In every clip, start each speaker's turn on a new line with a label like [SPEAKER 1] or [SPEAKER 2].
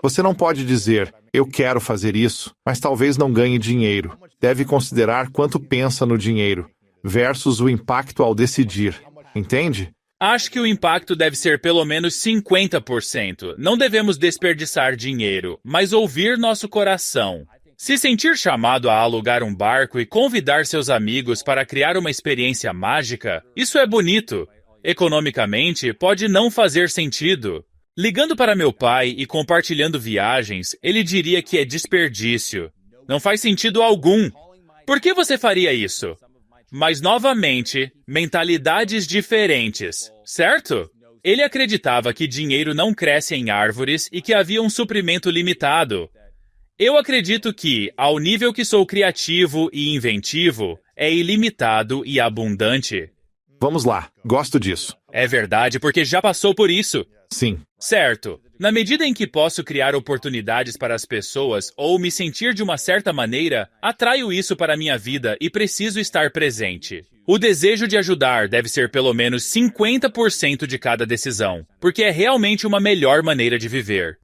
[SPEAKER 1] Você não pode dizer, eu quero fazer isso, mas talvez não ganhe dinheiro. Deve considerar quanto pensa no dinheiro, versus o impacto ao decidir. Entende?
[SPEAKER 2] Acho que o impacto deve ser pelo menos 50%. Não devemos desperdiçar dinheiro, mas ouvir nosso coração. Se sentir chamado a alugar um barco e convidar seus amigos para criar uma experiência mágica, isso é bonito. Economicamente, pode não fazer sentido. Ligando para meu pai e compartilhando viagens, ele diria que é desperdício. Não faz sentido algum. Por que você faria isso? Mas, novamente, mentalidades diferentes, certo? Ele acreditava que dinheiro não cresce em árvores e que havia um suprimento limitado. Eu acredito que, ao nível que sou criativo e inventivo, é ilimitado e abundante.
[SPEAKER 1] Vamos lá, gosto disso.
[SPEAKER 2] É verdade, porque já passou por isso.
[SPEAKER 1] Sim.
[SPEAKER 2] Certo. Na medida em que posso criar oportunidades para as pessoas ou me sentir de uma certa maneira, atraio isso para a minha vida e preciso estar presente. O desejo de ajudar deve ser pelo menos 50% de cada decisão, porque é realmente uma melhor maneira de viver.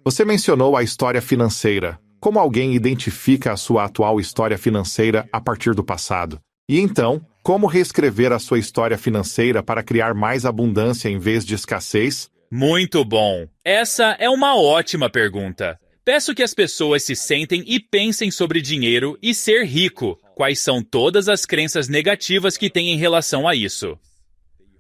[SPEAKER 1] Você mencionou a história financeira. Como alguém identifica a sua atual história financeira a partir do passado? E então, como reescrever a sua história financeira para criar mais abundância em vez de escassez?
[SPEAKER 2] Muito bom! Essa é uma ótima pergunta. Peço que as pessoas se sentem e pensem sobre dinheiro e ser rico. Quais são todas as crenças negativas que têm em relação a isso?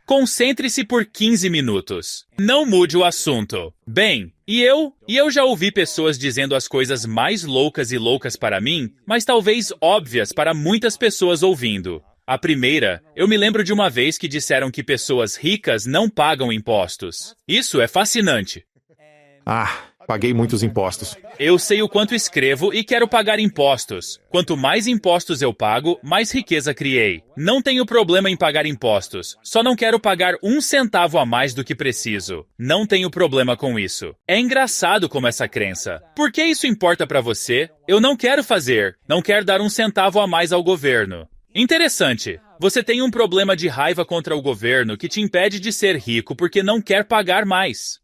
[SPEAKER 2] Concentre-se por 15 minutos. Não mude o assunto. Bem, e eu já ouvi pessoas dizendo as coisas mais loucas e loucas para mim, mas talvez óbvias para muitas pessoas ouvindo. A primeira, eu me lembro de uma vez que disseram que pessoas ricas não pagam impostos. Isso é fascinante.
[SPEAKER 1] Paguei muitos impostos.
[SPEAKER 2] Eu sei o quanto escrevo e quero pagar impostos. Quanto mais impostos eu pago, mais riqueza criei. Não tenho problema em pagar impostos. Só não quero pagar 1 centavo a mais do que preciso. Não tenho problema com isso. É engraçado como essa crença. Por que isso importa para você? Eu não quero fazer. Não quero dar 1 centavo a mais ao governo. Interessante. Você tem um problema de raiva contra o governo que te impede de ser rico porque não quer pagar mais.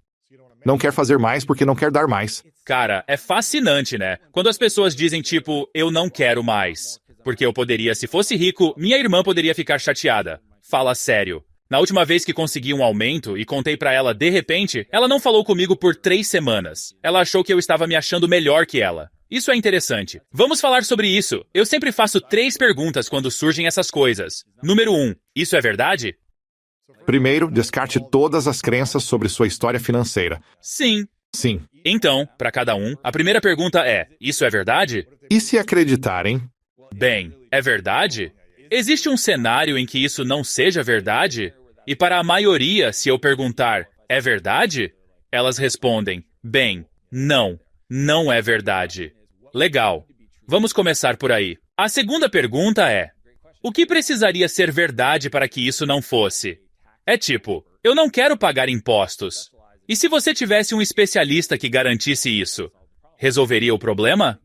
[SPEAKER 1] Não quer fazer mais porque não quer dar mais.
[SPEAKER 2] Cara, é fascinante, né? Quando as pessoas dizem tipo, eu não quero mais. Porque eu poderia, se fosse rico, minha irmã poderia ficar chateada. Fala sério. Na última vez que consegui um aumento e contei pra ela de repente, ela não falou comigo por 3 semanas. Ela achou que eu estava me achando melhor que ela. Isso é interessante. Vamos falar sobre isso. Eu sempre faço 3 perguntas quando surgem essas coisas. Número 1, isso é verdade?
[SPEAKER 1] Primeiro, descarte todas as crenças sobre sua história financeira.
[SPEAKER 2] Sim.
[SPEAKER 1] Sim.
[SPEAKER 2] Então, para cada um, a primeira pergunta é, isso é verdade?
[SPEAKER 1] E se acreditarem?
[SPEAKER 2] Bem, é verdade? Existe um cenário em que isso não seja verdade? E para a maioria, se eu perguntar, é verdade? Elas respondem, bem, não, não é verdade. Legal. Vamos começar por aí. A segunda pergunta é, o que precisaria ser verdade para que isso não fosse? É tipo, eu não quero pagar impostos. E se você tivesse um especialista que garantisse isso? Resolveria o problema?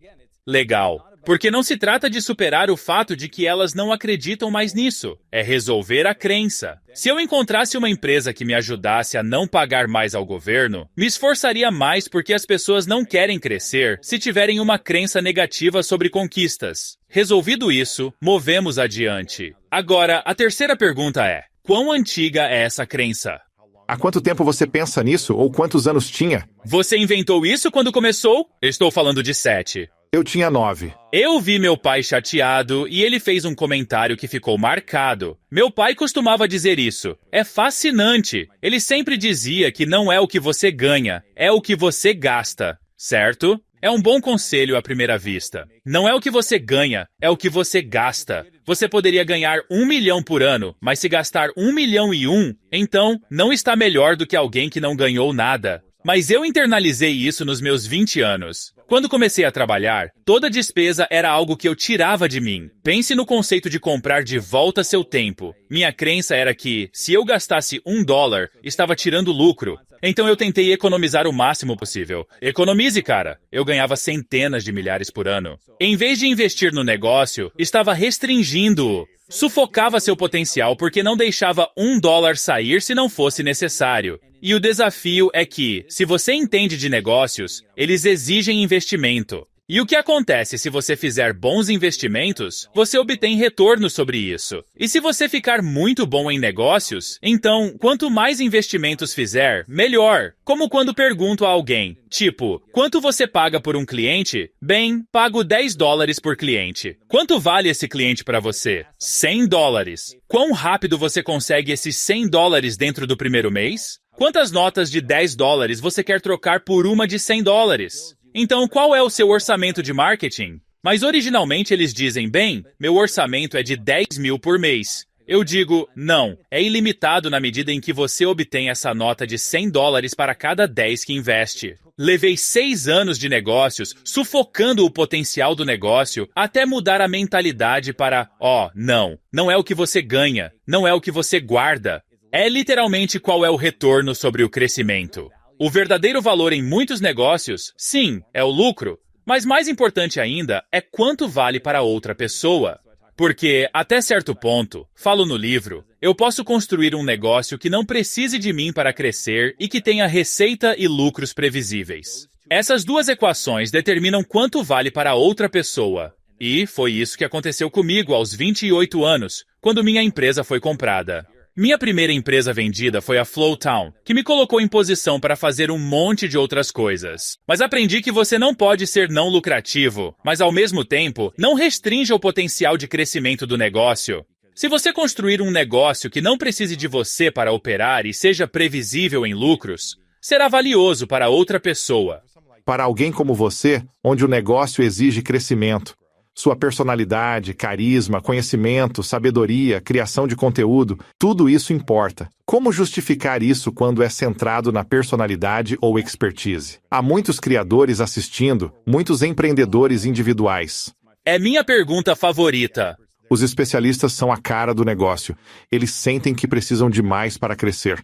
[SPEAKER 2] Legal. Porque não se trata de superar o fato de que elas não acreditam mais nisso. É resolver a crença. Se eu encontrasse uma empresa que me ajudasse a não pagar mais ao governo, me esforçaria mais porque as pessoas não querem crescer se tiverem uma crença negativa sobre conquistas. Resolvido isso, movemos adiante. Agora, a terceira pergunta é, quão antiga é essa crença?
[SPEAKER 1] Há quanto tempo você pensa nisso ou quantos anos tinha?
[SPEAKER 2] Você inventou isso quando começou? Estou falando de 7.
[SPEAKER 1] Eu tinha 9.
[SPEAKER 2] Eu vi meu pai chateado e ele fez um comentário que ficou marcado. Meu pai costumava dizer isso. É fascinante. Ele sempre dizia que não é o que você ganha, é o que você gasta, certo? É um bom conselho à primeira vista. Não é o que você ganha, é o que você gasta. Você poderia ganhar 1 milhão por ano, mas se gastar 1 milhão e 1, então não está melhor do que alguém que não ganhou nada. Mas eu internalizei isso nos meus 20 anos. Quando comecei a trabalhar, toda despesa era algo que eu tirava de mim. Pense no conceito de comprar de volta seu tempo. Minha crença era que, se eu gastasse $1, estava tirando lucro. Então eu tentei economizar o máximo possível. Economize, cara! Eu ganhava centenas de milhares por ano. Em vez de investir no negócio, estava restringindo-o. Sufocava seu potencial porque não deixava $1 sair se não fosse necessário. E o desafio é que, se você entende de negócios, eles exigem investimento. E o que acontece se você fizer bons investimentos? Você obtém retorno sobre isso. E se você ficar muito bom em negócios, então, quanto mais investimentos fizer, melhor. Como quando pergunto a alguém, tipo, quanto você paga por um cliente? Bem, pago $10 por cliente. Quanto vale esse cliente para você? $100. Quão rápido você consegue esses $100 dentro do primeiro mês? Quantas notas de $10 você quer trocar por uma de $100? Então, qual é o seu orçamento de marketing? Mas originalmente eles dizem, bem, meu orçamento é de 10 mil por mês. Eu digo, não, é ilimitado na medida em que você obtém essa nota de $100 para cada 10 que investe. Levei 6 anos de negócios, sufocando o potencial do negócio, até mudar a mentalidade para, não é o que você ganha, não é o que você guarda. É literalmente qual é o retorno sobre o crescimento. O verdadeiro valor em muitos negócios, sim, é o lucro, mas mais importante ainda é quanto vale para outra pessoa. Porque, até certo ponto, falo no livro, eu posso construir um negócio que não precise de mim para crescer e que tenha receita e lucros previsíveis. Essas duas equações determinam quanto vale para outra pessoa. E foi isso que aconteceu comigo aos 28 anos, quando minha empresa foi comprada. Minha primeira empresa vendida foi a Flowtown, que me colocou em posição para fazer um monte de outras coisas. Mas aprendi que você não pode ser não lucrativo, mas ao mesmo tempo, não restrinja o potencial de crescimento do negócio. Se você construir um negócio que não precise de você para operar e seja previsível em lucros, será valioso para outra pessoa.
[SPEAKER 1] Para alguém como você, onde o negócio exige crescimento, sua personalidade, carisma, conhecimento, sabedoria, criação de conteúdo, tudo isso importa. Como justificar isso quando é centrado na personalidade ou expertise? Há muitos criadores assistindo, muitos empreendedores individuais.
[SPEAKER 2] É minha pergunta favorita.
[SPEAKER 1] Os especialistas são a cara do negócio. Eles sentem que precisam de mais para crescer.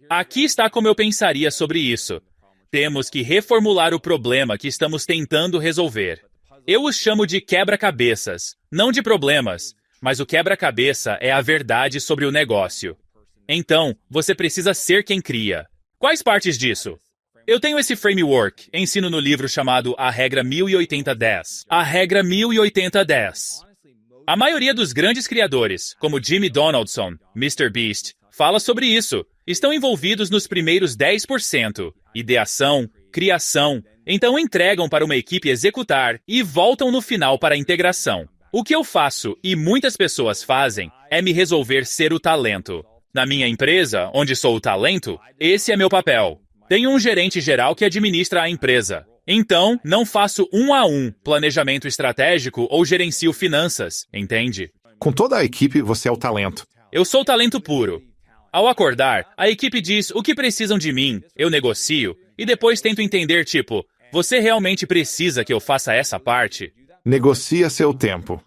[SPEAKER 2] Aqui está como eu pensaria sobre isso. Temos que reformular o problema que estamos tentando resolver. Eu os chamo de quebra-cabeças, não de problemas, mas o quebra-cabeça é a verdade sobre o negócio. Então, você precisa ser quem cria. Quais partes disso? Eu tenho esse framework, ensino no livro chamado A Regra 1080-10. A Regra 1080-10. A maioria dos grandes criadores, como Jimmy Donaldson, MrBeast, fala sobre isso. Estão envolvidos nos primeiros 10%. Ideação, criação. Então entregam para uma equipe executar e voltam no final para a integração. O que eu faço, e muitas pessoas fazem, é me resolver ser o talento. Na minha empresa, onde sou o talento, esse é meu papel. Tenho um gerente geral que administra a empresa. Então, não faço 1 a 1 planejamento estratégico ou gerencio finanças, entende?
[SPEAKER 1] Com toda a equipe, você é o talento.
[SPEAKER 2] Eu sou talento puro. Ao acordar, a equipe diz o que precisam de mim, eu negocio, e depois tento entender, tipo, você realmente precisa que eu faça essa parte?
[SPEAKER 1] Negocia seu tempo.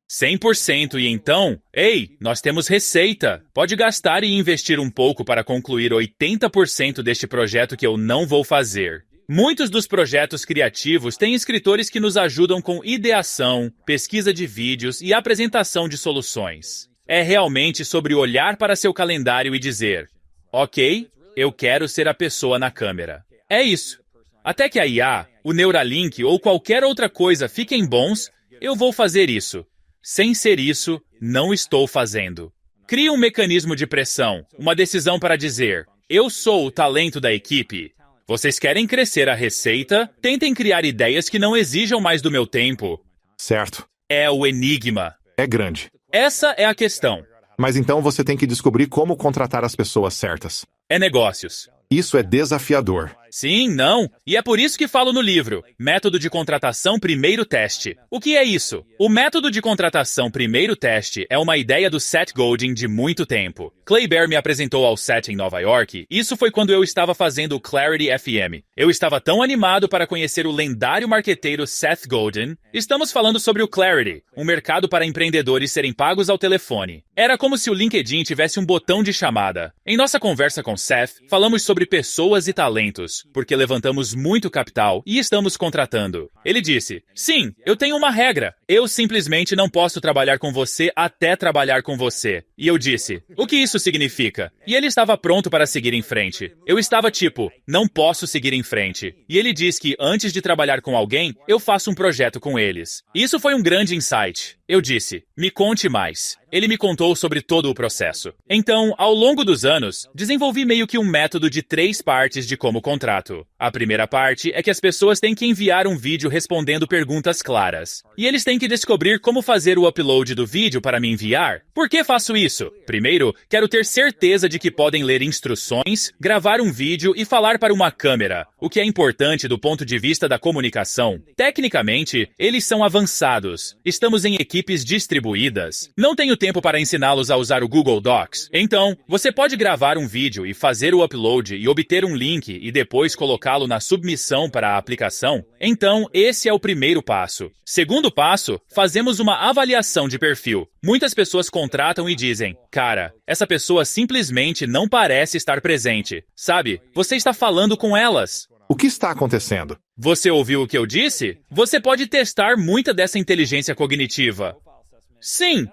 [SPEAKER 2] 100% e então, ei, nós temos receita. Pode gastar e investir um pouco para concluir 80% deste projeto que eu não vou fazer. Muitos dos projetos criativos têm escritores que nos ajudam com ideação, pesquisa de vídeos e apresentação de soluções. É realmente sobre olhar para seu calendário e dizer, ok, eu quero ser a pessoa na câmera. É isso. Até que a IA, o Neuralink ou qualquer outra coisa fiquem bons, eu vou fazer isso. Sem ser isso, não estou fazendo. Crie um mecanismo de pressão, uma decisão para dizer, eu sou o talento da equipe. Vocês querem crescer a receita? Tentem criar ideias que não exijam mais do meu tempo.
[SPEAKER 1] Certo.
[SPEAKER 2] É o enigma.
[SPEAKER 1] É grande.
[SPEAKER 2] Essa é a questão.
[SPEAKER 1] Mas então você tem que descobrir como contratar as pessoas certas.
[SPEAKER 2] É negócios.
[SPEAKER 1] Isso é desafiador.
[SPEAKER 2] Sim, não. E é por isso que falo no livro. Método de contratação primeiro teste. O que é isso? O método de contratação primeiro teste é uma ideia do Seth Godin de muito tempo. Clay Bear me apresentou ao Seth em Nova York. Isso foi quando eu estava fazendo o Clarity FM. Eu estava tão animado para conhecer o lendário marqueteiro Seth Godin. Estamos falando sobre o Clarity, um mercado para empreendedores serem pagos ao telefone. Era como se o LinkedIn tivesse um botão de chamada. Em nossa conversa com Seth, falamos sobre pessoas e talentos. juntos, porque levantamos muito capital e estamos contratando. Ele disse, sim, eu tenho uma regra. Eu simplesmente não posso trabalhar com você até trabalhar com você. E eu disse, o que isso significa? E ele estava pronto para seguir em frente. Eu estava tipo, não posso seguir em frente. E ele diz que antes de trabalhar com alguém, eu faço um projeto com eles. Isso foi um grande insight. Eu disse, me conte mais. Ele me contou sobre todo o processo. Então, ao longo dos anos, desenvolvi meio que um método de 3 partes de como contrato. A primeira parte é que as pessoas têm que enviar um vídeo respondendo perguntas claras. E eles têm que descobrir como fazer o upload do vídeo para me enviar. Por que faço isso? Primeiro, quero ter certeza de que podem ler instruções, gravar um vídeo e falar para uma câmera, o que é importante do ponto de vista da comunicação. Tecnicamente, eles são avançados. Estamos em equipes distribuídas. Não tenho tempo para ensiná-los a usar o Google Docs. Então, você pode gravar um vídeo e fazer o upload e obter um link e depois colocá-lo na submissão para a aplicação? Então, esse é o primeiro passo. Segundo passo, fazemos uma avaliação de perfil. Muitas pessoas contratam e dizem, cara, essa pessoa simplesmente não parece estar presente. Sabe, você está falando com elas.
[SPEAKER 1] O que está acontecendo?
[SPEAKER 2] Você ouviu o que eu disse? Você pode testar muita dessa inteligência cognitiva. Sim,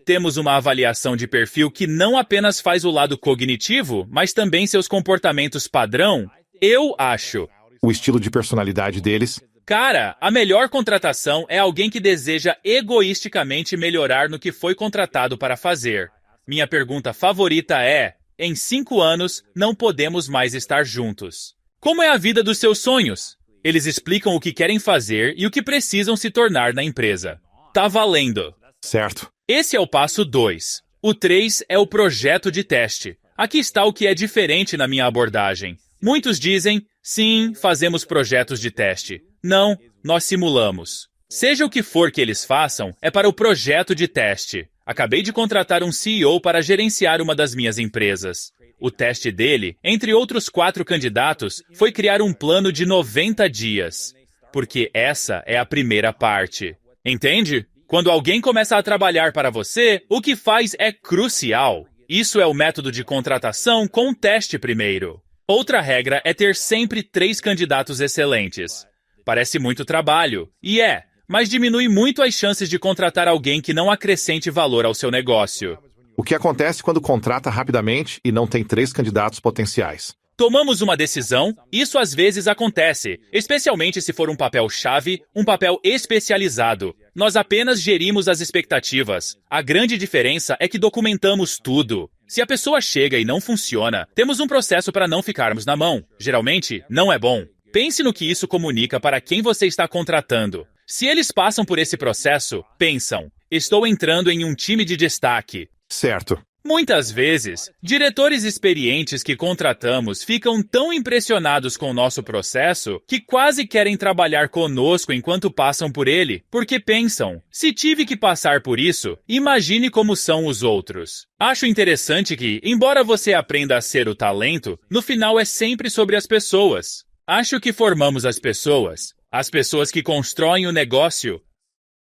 [SPEAKER 2] temos uma avaliação de perfil que não apenas faz o lado cognitivo, mas também seus comportamentos padrão. Eu acho.
[SPEAKER 1] O estilo de personalidade deles?
[SPEAKER 2] Cara, a melhor contratação é alguém que deseja egoisticamente melhorar no que foi contratado para fazer. Minha pergunta favorita é, em 5 anos, não podemos mais estar juntos. Como é a vida dos seus sonhos? Eles explicam o que querem fazer e o que precisam se tornar na empresa. Tá valendo.
[SPEAKER 1] Certo.
[SPEAKER 2] Esse é o passo 2. O 3 é o projeto de teste. Aqui está o que é diferente na minha abordagem. Muitos dizem, sim, fazemos projetos de teste. Não, nós simulamos. Seja o que for que eles façam, é para o projeto de teste. Acabei de contratar um CEO para gerenciar uma das minhas empresas. O teste dele, entre outros 4 candidatos, foi criar um plano de 90 dias. Porque essa é a primeira parte. Entende? Quando alguém começa a trabalhar para você, o que faz é crucial. Isso é o método de contratação com teste primeiro. Outra regra é ter sempre 3 candidatos excelentes. Parece muito trabalho, e é, mas diminui muito as chances de contratar alguém que não acrescente valor ao seu negócio.
[SPEAKER 1] O que acontece quando contrata rapidamente e não tem 3 candidatos potenciais?
[SPEAKER 2] Tomamos uma decisão, isso às vezes acontece, especialmente se for um papel-chave, um papel especializado. Nós apenas gerimos as expectativas. A grande diferença é que documentamos tudo. Se a pessoa chega e não funciona, temos um processo para não ficarmos na mão. Geralmente, não é bom. Pense no que isso comunica para quem você está contratando. Se eles passam por esse processo, pensam, estou entrando em um time de destaque.
[SPEAKER 1] Certo.
[SPEAKER 2] Muitas vezes, diretores experientes que contratamos ficam tão impressionados com o nosso processo que quase querem trabalhar conosco enquanto passam por ele, porque pensam, se tive que passar por isso, imagine como são os outros. Acho interessante que, embora você aprenda a ser o talento, no final é sempre sobre as pessoas. Acho que formamos as pessoas que constroem o negócio.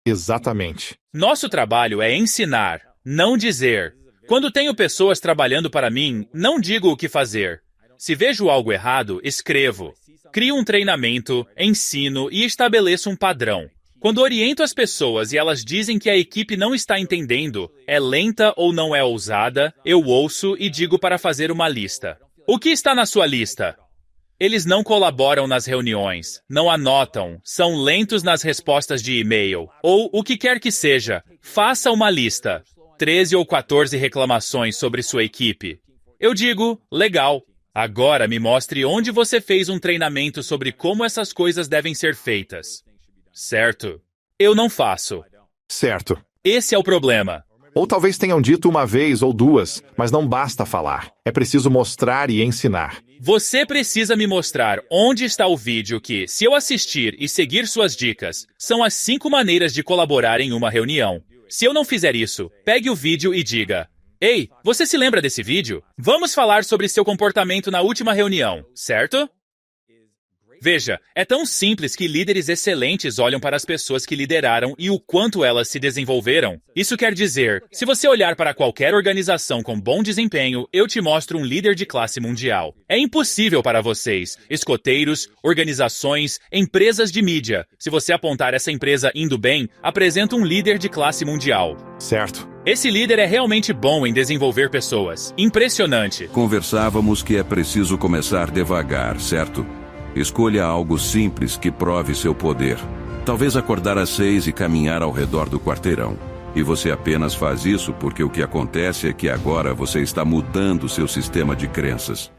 [SPEAKER 1] Exatamente.
[SPEAKER 2] Nosso trabalho é ensinar, não dizer. Quando tenho pessoas trabalhando para mim, não digo o que fazer. Se vejo algo errado, escrevo. Crio um treinamento, ensino e estabeleço um padrão. Quando oriento as pessoas e elas dizem que a equipe não está entendendo, é lenta ou não é ousada, eu ouço e digo para fazer uma lista. O que está na sua lista? Eles não colaboram nas reuniões, não anotam, são lentos nas respostas de e-mail, ou o que quer que seja. Faça uma lista. 13 ou 14 reclamações sobre sua equipe. Eu digo, legal. Agora me mostre onde você fez um treinamento sobre como essas coisas devem ser feitas. Certo. Eu não faço.
[SPEAKER 1] Certo.
[SPEAKER 2] Esse é o problema.
[SPEAKER 1] Ou talvez tenham dito uma vez ou 2, mas não basta falar. É preciso mostrar e ensinar.
[SPEAKER 2] Você precisa me mostrar onde está o vídeo que, se eu assistir e seguir suas dicas, são as 5 maneiras de colaborar em uma reunião. Se eu não fizer isso, pegue o vídeo e diga, ei, você se lembra desse vídeo? Vamos falar sobre seu comportamento na última reunião, certo? Veja, é tão simples que líderes excelentes olham para as pessoas que lideraram e o quanto elas se desenvolveram. Isso quer dizer, se você olhar para qualquer organização com bom desempenho, eu te mostro um líder de classe mundial. É impossível para vocês, escoteiros, organizações, empresas de mídia. Se você apontar essa empresa indo bem, apresenta um líder de classe mundial.
[SPEAKER 1] Certo.
[SPEAKER 2] Esse líder é realmente bom em desenvolver pessoas. Impressionante.
[SPEAKER 3] Conversávamos que é preciso começar devagar, certo? Escolha algo simples que prove seu poder. Talvez acordar às 6 e caminhar ao redor do quarteirão. E você apenas faz isso porque o que acontece é que agora você está mudando seu sistema de crenças.